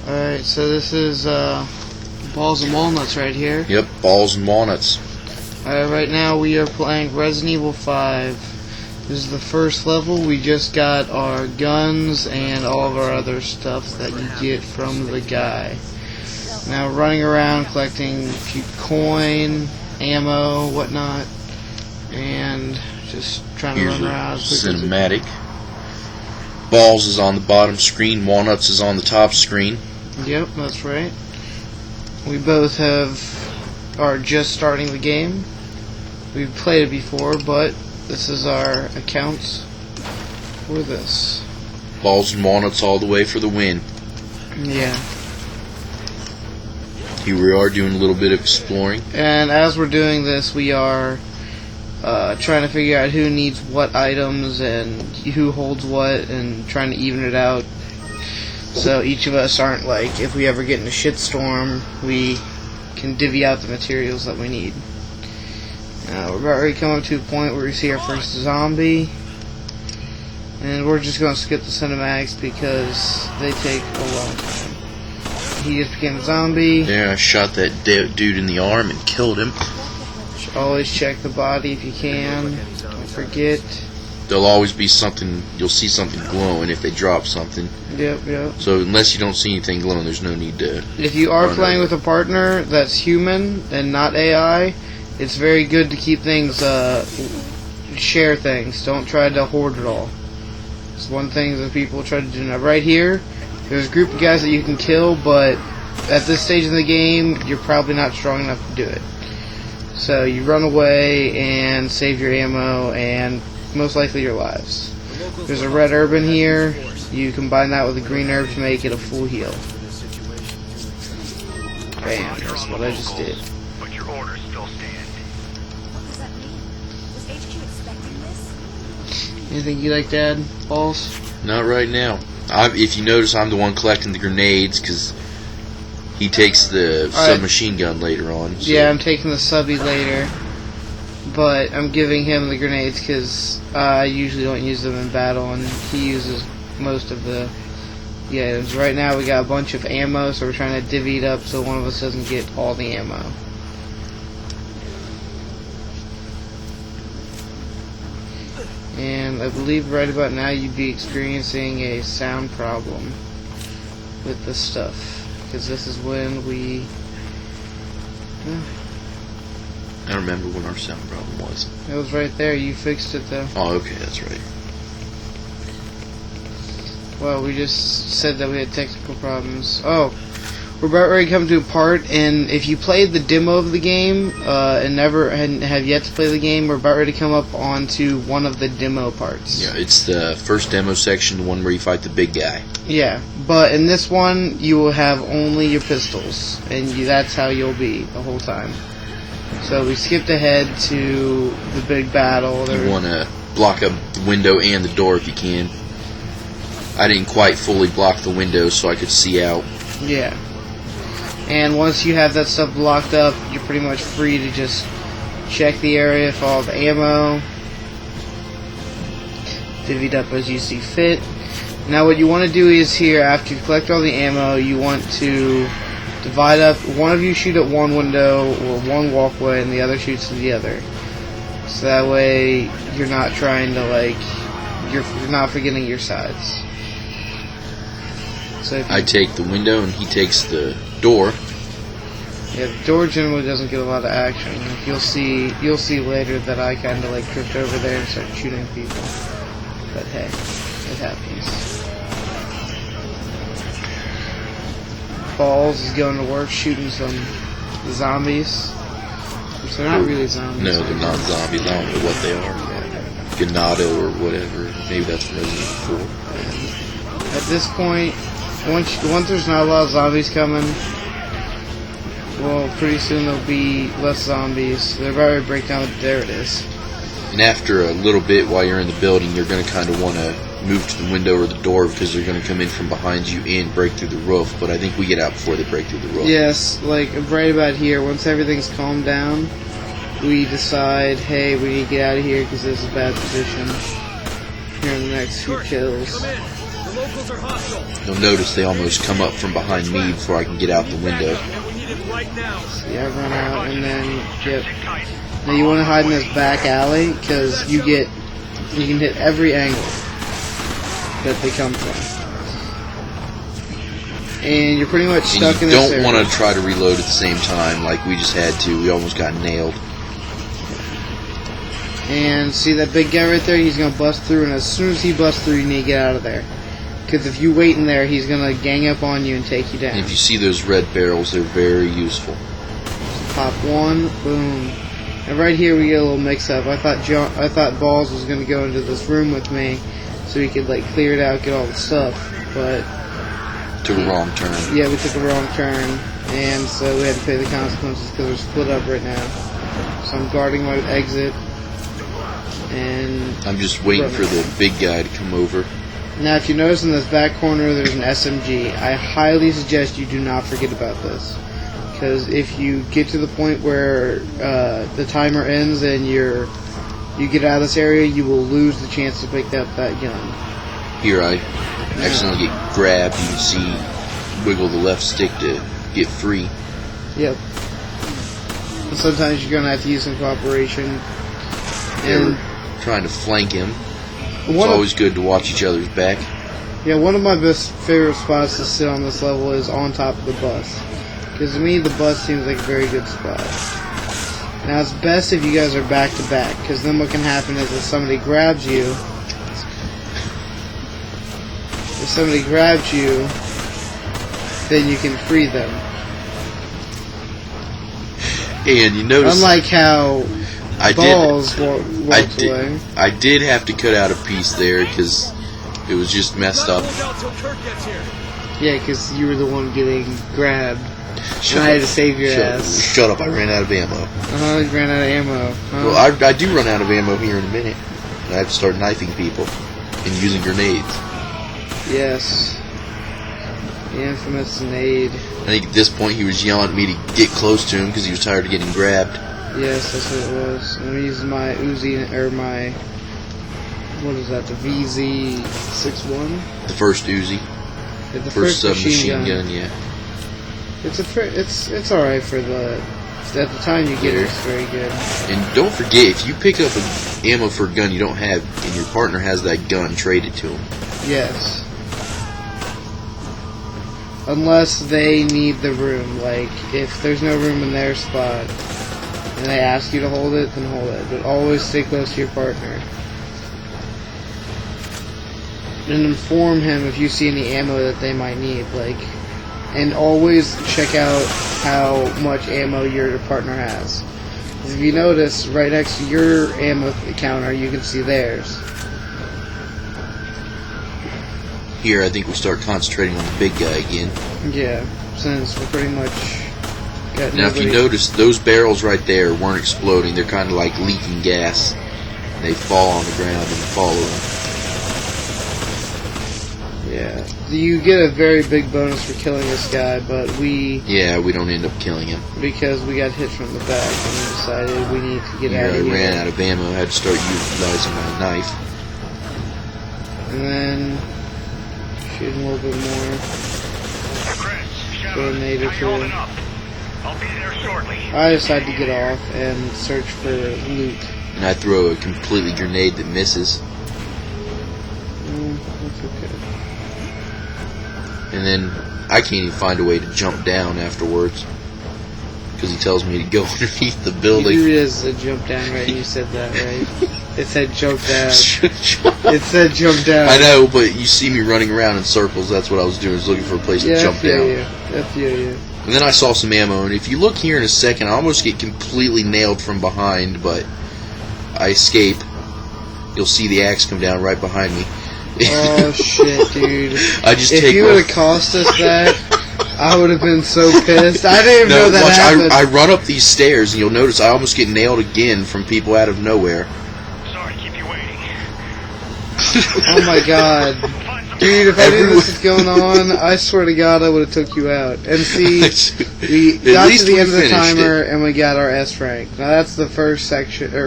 Alright, so this is Balls and Walnuts right here. Yep, Balls and Walnuts. Right now we are playing Resident Evil 5. This is the first level. We just got our guns and all of our other stuff that you get from the guy. Now running around collecting a few coin, ammo, whatnot, and just trying to run around. Cinematic. Balls is on the bottom screen, Walnuts is on the top screen. Yep, that's right. We both are just starting the game. We've played it before, but this is our accounts for this. Balls and Walnuts all the way for the win. Yeah. Here we are doing a little bit of exploring. And as we're doing this, we are trying to figure out who needs what items and who holds what, and trying to even it out. So each of us aren't like, if we ever get in a shitstorm, we can divvy out the materials that we need. We're about ready to come up to a point where we see our first zombie. And we're just going to skip the cinematics because they take a long time. He just became a zombie. Yeah, I shot that dude in the arm and killed him. Always check the body if you can. Don't forget. There'll always be something, you'll see something glowing if they drop something. Yep. So unless you don't see anything glowing, there's no need to... If you are playing with a partner that's human and not AI, it's very good to keep things, share things. Don't try to hoard it all. It's one thing that people try to do. Now right here, there's a group of guys that you can kill, but at this stage in the game, you're probably not strong enough to do it. So you run away and save your ammo and most likely your lives. There's a red herb in here. You combine that with a green herb to make it a full heal. Bam, that's what I just did. But your orders still stand. What does that mean? Was HQ expecting this? Anything you like to add, Balls? Not right now. If you notice, I'm the one collecting the grenades, because he takes the submachine gun later on. So. Yeah, I'm taking the subby later. But I'm giving him the grenades because I usually don't use them in battle, and he uses most of the items. Right now we got a bunch of ammo, so we're trying to divvy it up so one of us doesn't get all the ammo. And I believe right about now you'd be experiencing a sound problem with this stuff, because this is when we... I don't remember when our sound problem was. It was right there. You fixed it, though. Oh, okay, that's right. Well, we just said that we had technical problems. Oh, we're about ready to come to a part, and if you played the demo of the game and have yet to play the game, we're about ready to come up onto one of the demo parts. Yeah, it's the first demo section, the one where you fight the big guy. Yeah, but in this one, you will have only your pistols, and that's how you'll be the whole time. So we skipped ahead to the big battle. You want to block up the window and the door if you can. I didn't quite fully block the window so I could see out. Yeah. And once you have that stuff blocked up, you're pretty much free to just check the area for all the ammo. Divvy it up as you see fit. Now what you want to do is here, after you collect all the ammo, you want to divide up. One of you shoot at one window or one walkway, and the other shoots to the other. So that way you're not trying to you're not forgetting your sides. So if I take the window and he takes the door. Yeah, the door generally doesn't get a lot of action. You'll see later that I kind of tripped over there and started shooting people. But hey, it happens. Balls is going to work shooting some zombies. Which they're not really zombies. No, they're not zombies. I don't know what they are. Ganado or whatever. Maybe that's from Resident Evil 4. At this point, once there's not a lot of zombies coming, well, pretty soon there'll be less zombies. They're about to break down. There it is. And after a little bit, while you're in the building, you're going to kind of want to move to the window or the door because they're going to come in from behind you and break through the roof. But I think we get out before they break through the roof. Yes, right about here. Once everything's calmed down, we decide, hey, we need to get out of here because this is a bad position. Here in the next few kills. You'll notice they almost come up from behind me before I can get out the window. See, I run out and then get. Now you want to hide in this back alley because you can hit every angle that they come from. And you're pretty much stuck in And you this area. don't want to try to reload at the same time like we just had to. We almost got nailed. And see that big guy right there? He's going to bust through, and as soon as he busts through, you need to get out of there. Because if you wait in there, he's going to gang up on you and take you down. And if you see those red barrels, they're very useful. Pop one, boom. And right here we get a little mix-up. I thought Balls was going to go into this room with me so he could like clear it out, get all the stuff. But Took a wrong turn. yeah, we took a wrong turn, and so we had to pay the consequences because we're split up right now. So I'm guarding my exit. And I'm just waiting for the big guy to come over. now, if you notice in this back corner, there's an SMG. I highly suggest you do not forget about this, because if you get to the point where the timer ends and you get out of this area, you will lose the chance to pick up that gun. Here I accidentally get grabbed. You can see wiggle the left stick to get free. Yep. And sometimes you're gonna have to use some cooperation. They And were trying to flank him. It's one of- always good to watch each other's back. Yeah, one of my best favorite spots to sit on this level is on top of the bus. Because to me, the bus seems like a very good spot. Now, it's best if you guys are back to back, because then what can happen is if somebody grabs you, then you can free them. And you notice Unlike how Balls walked away. I did have to cut out a piece there because it was just messed up. Yeah, because you were the one getting grabbed. And I had to save your ass. Shut up, I ran out of ammo. You ran out of ammo. Well, I do run out of ammo here in a minute. And I have to start knifing people and using grenades. Yes. The infamous nade. I think at this point he was yelling at me to get close to him because he was tired of getting grabbed. Yes, that's what it was. I'm using my Uzi, or my, what is that, the VZ-61? The first Uzi. Yeah, the First first submachine gun, yeah. It's alright for the, at the time you get it, it's very good. And don't forget, if you pick up ammo for a gun you don't have and your partner has that gun, trade it to him. Yes. Unless they need the room, like, if there's no room in their spot, and they ask you to hold it, then hold it. But always stay close to your partner. And inform him if you see any ammo that they might need, like, and always check out how much ammo your partner has. 'Cause if you notice, right next to your ammo counter, you can see theirs. Here, I think we start concentrating on the big guy again. Yeah, since we're pretty much got Now, if you notice, those barrels right there weren't exploding. They're kind of like leaking gas. They fall on the ground and follow them. Yeah, you get a very big bonus for killing this guy, but Yeah, we don't end up killing him. because we got hit from the back, and we decided we need to get Here, out I of here. ran out of ammo. I had to start utilizing my knife. And then shooting a little bit more. Chris, Grenade or how you two. holding up? I'll be there shortly. I decided to get off and search for loot. And I throw a completely grenade that misses. That's okay. And then I can't even find a way to jump down afterwards. Because he tells me to go underneath the building. You realize it jumped down, right? You said that, right? It said jump down. It said jump down. I know, but you see me running around in circles. That's what I was doing, was looking for a place to jump down. I feel you. And then I saw some ammo, and if you look here in a second, I almost get completely nailed from behind, but I escape. You'll see the axe come down right behind me. Oh shit, dude! I just If take you off. would have cost us that, I would have been so pissed. I didn't even No, know that watch, happened. I run up these stairs, and you'll notice I almost get nailed again from people out of nowhere. Sorry to keep you waiting. Oh my god. Dude, if I knew this was going on, I swear to God I would have took you out. And see, we At got to least the we end of the finished timer it. and we got our S rank. Now that's the first section, or